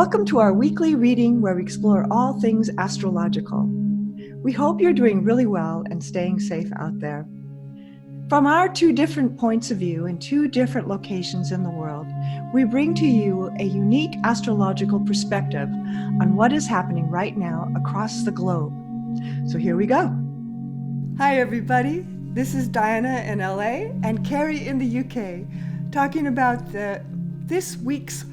Welcome to our weekly reading where we explore all things astrological. We hope you're doing really well and staying safe out there. From our two different points of view in two different locations in the world, we bring to you a unique astrological perspective on what is happening right now across the globe. So here we go. Hi everybody, this is Diana in LA and Cary in the UK, talking about this week's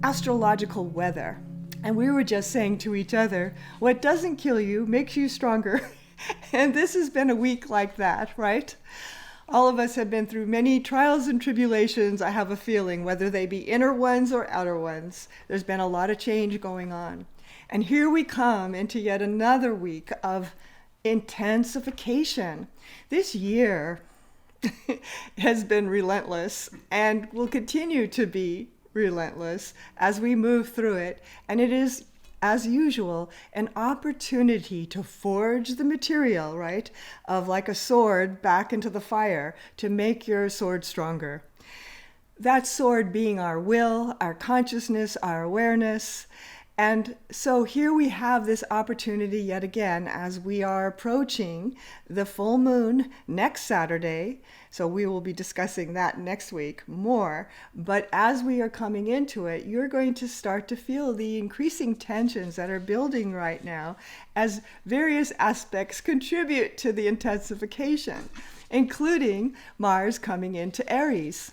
astrological weather. And we were just saying to each other, what doesn't kill you makes you stronger. And this has been a week like that, right? All of us have been through many trials and tribulations, I have a feeling, whether they be inner ones or outer ones. There's been a lot of change going on. And here we come into yet another week of intensification. This year has been relentless and will continue to be relentless as we move through it. And it is, as usual, an opportunity to forge the material, right, of like a sword back into the fire to make your sword stronger. That sword being our will, our consciousness, our awareness. And so here we have this opportunity yet again as we are approaching the full moon next Saturday. So we will be discussing that next week more. But as we are coming into it, you're going to start to feel the increasing tensions that are building right now as various aspects contribute to the intensification, including Mars coming into Aries.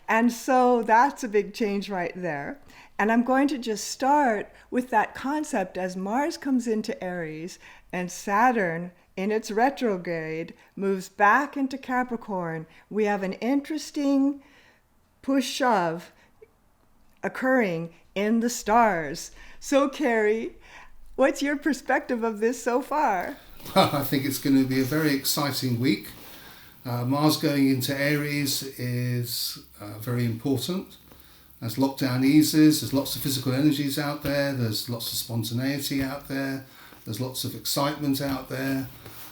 And so that's a big change right there. And I'm going to just start with that concept as Mars comes into Aries and Saturn in its retrograde moves back into Capricorn. We have an interesting push-shove occurring in the stars. So Cary, what's your perspective of this so far? Well, I think it's going to be a very exciting week. Mars going into Aries is very important. As lockdown eases, there's lots of physical energies out there, there's lots of spontaneity out there, there's lots of excitement out there.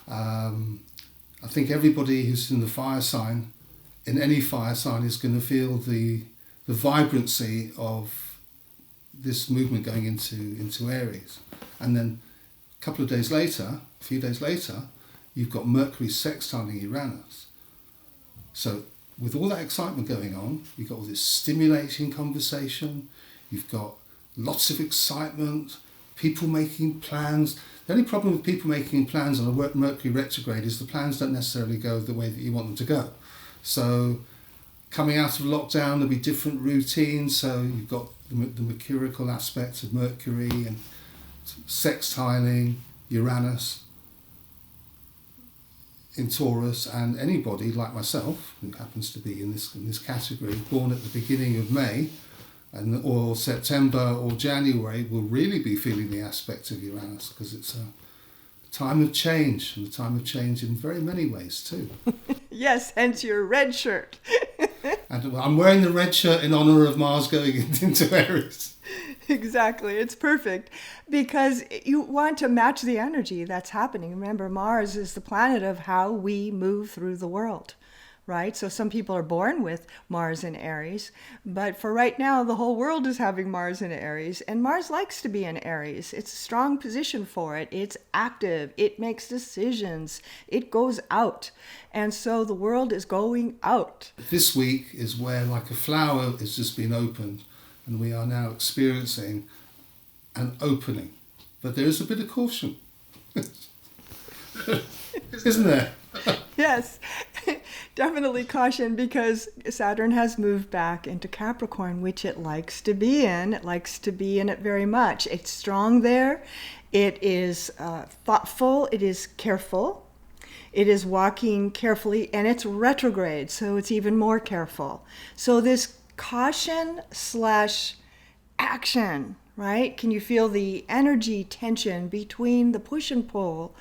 I think everybody who's in the fire sign, in any fire sign, is going to feel the vibrancy of this movement going into Aries. And then a few days later, you've got Mercury sextiling Uranus. So with all that excitement going on, you've got all this stimulating conversation, you've got lots of excitement, people making plans. The only problem with people making plans on a Mercury retrograde is the plans don't necessarily go the way that you want them to go. So coming out of lockdown, there'll be different routines. So you've got the mercurial aspects of Mercury and sextiling Uranus in Taurus, and anybody like myself who happens to be in this category, born at the beginning of May or September or January, will really be feeling the aspect of Uranus, because it's a time of change, and a time of change in very many ways too. Yes, hence your red shirt. And I'm wearing the red shirt in honour of Mars going into Aries. Exactly. It's perfect because you want to match the energy that's happening. Remember, Mars is the planet of how we move through the world, right? So some people are born with Mars in Aries, but for right now, the whole world is having Mars in Aries, and Mars likes to be in Aries. It's a strong position for it. It's active. It makes decisions. It goes out. And so the world is going out. This week is where like a flower has just been opened, and we are now experiencing an opening. But there is a bit of caution, isn't there? Yes, definitely caution, because Saturn has moved back into Capricorn, which it likes to be in. It likes to be in it very much. It's strong there. It is thoughtful. It is careful. It is walking carefully, and it's retrograde, so it's even more careful. So this caution / action, right? Can you feel the energy tension between the push and pull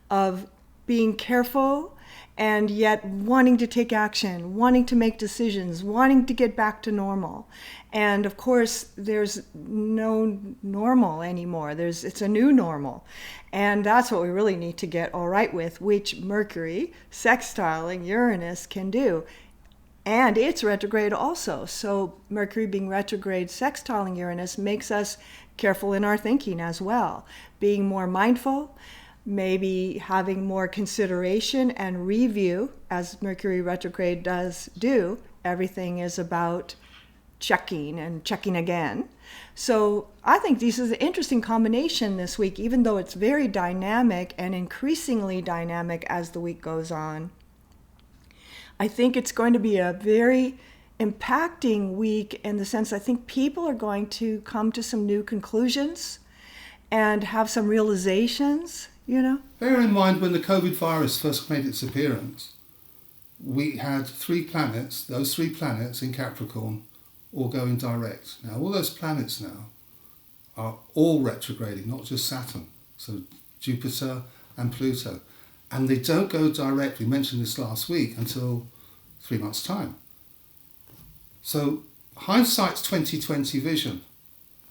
of being careful and yet wanting to take action, wanting to make decisions, wanting to get back to normal? And of course, there's no normal anymore. It's a new normal. And that's what we really need to get all right with, which Mercury sextiling Uranus can do. And it's retrograde also. So Mercury being retrograde sextiling Uranus makes us careful in our thinking as well. Being more mindful, maybe having more consideration and review, as Mercury retrograde does do. Everything is about checking and checking again. So I think this is an interesting combination this week, even though it's very dynamic and increasingly dynamic as the week goes on. I think it's going to be a very impacting week in the sense I think people are going to come to some new conclusions and have some realizations, you know. Bear in mind when the COVID virus first made its appearance, we had 3 planets, those 3 planets in Capricorn, all going direct. Now all those planets now are all retrograding, not just Saturn. So Jupiter and Pluto. And they don't go direct, we mentioned this last week, until 3 months' time. So hindsight's 2020 vision.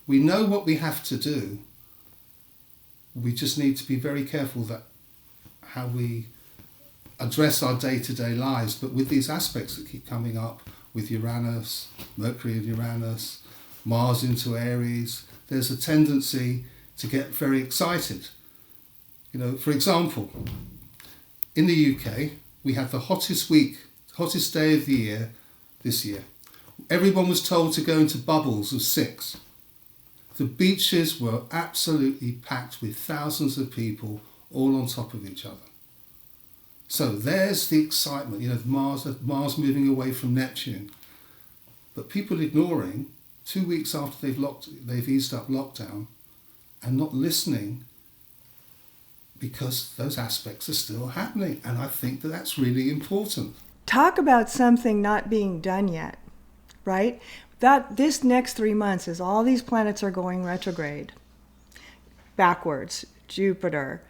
We know what we have to do. We just need to be very careful that how we address our day-to-day lives. But with these aspects that keep coming up, with Uranus, Mercury and Uranus, Mars into Aries, there's a tendency to get very excited. You know, for example, in the UK, we had the hottest day of the year this year. Everyone was told to go into bubbles of 6. The beaches were absolutely packed with thousands of people all on top of each other. So there's the excitement, you know, Mars moving away from Neptune. But people ignoring 2 weeks after they've eased up lockdown and not listening because those aspects are still happening. And I think that that's really important. Talk about something not being done yet, right? That this next 3 months is all these planets are going retrograde. Backwards, Jupiter,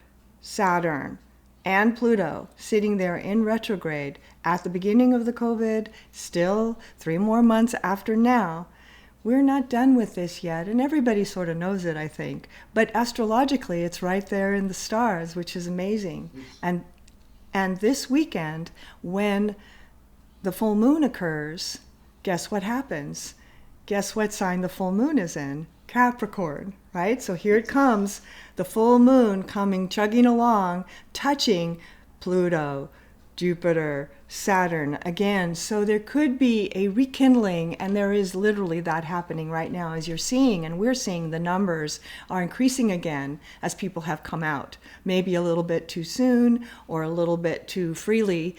Saturn, and Pluto sitting there in retrograde at the beginning of the COVID, still 3 more months after now. We're not done with this yet, and everybody sort of knows it, I think. But astrologically, it's right there in the stars, which is amazing. And this weekend, when the full moon occurs, guess what happens? Guess what sign the full moon is in? Capricorn, right? So here it comes, the full moon coming, chugging along, touching Pluto, Jupiter, Saturn again. So there could be a rekindling, and there is literally that happening right now as you're seeing, and we're seeing the numbers are increasing again as people have come out. Maybe a little bit too soon or a little bit too freely,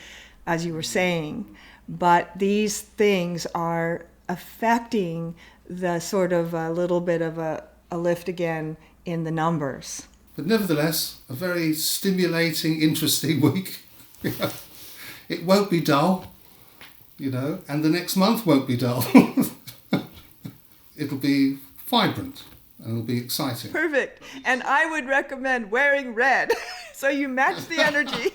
as you were saying. But these things are affecting the sort of a little bit of a lift again in the numbers. But nevertheless, a very stimulating, interesting week. It won't be dull, you know, and the next month won't be dull. It'll be vibrant and it'll be exciting. Perfect. And I would recommend wearing red so you match the energy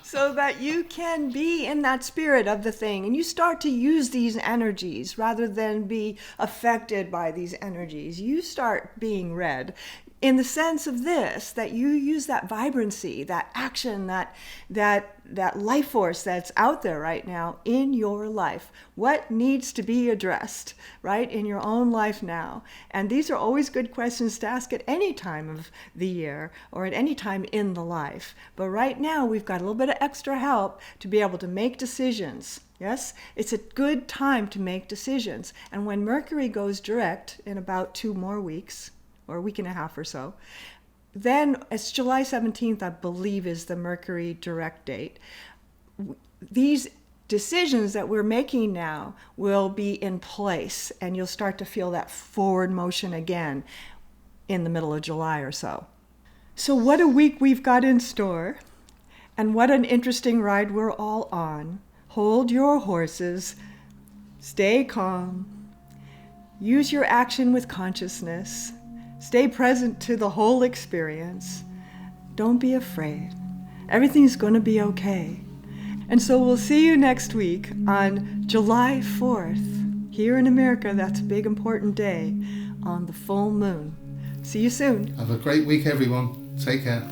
so that you can be in that spirit of the thing and you start to use these energies rather than be affected by these energies. You start being red in the sense of this, that you use that vibrancy, that action, that life force that's out there right now in your life. What needs to be addressed, right, in your own life now? And these are always good questions to ask at any time of the year or at any time in the life. But right now, we've got a little bit of extra help to be able to make decisions. Yes, it's a good time to make decisions. And when Mercury goes direct in about 2 more weeks, or a week and a half or so, then it's July 17th, I believe, is the Mercury direct date. These decisions that we're making now will be in place, and you'll start to feel that forward motion again in the middle of July or so. So what a week we've got in store, and what an interesting ride we're all on. Hold your horses, stay calm, use your action with consciousness, stay present to the whole experience. Don't be afraid. Everything's going to be okay. And so we'll see you next week on July 4th. Here in America, that's a big important day on the full moon. See you soon. Have a great week, everyone. Take care.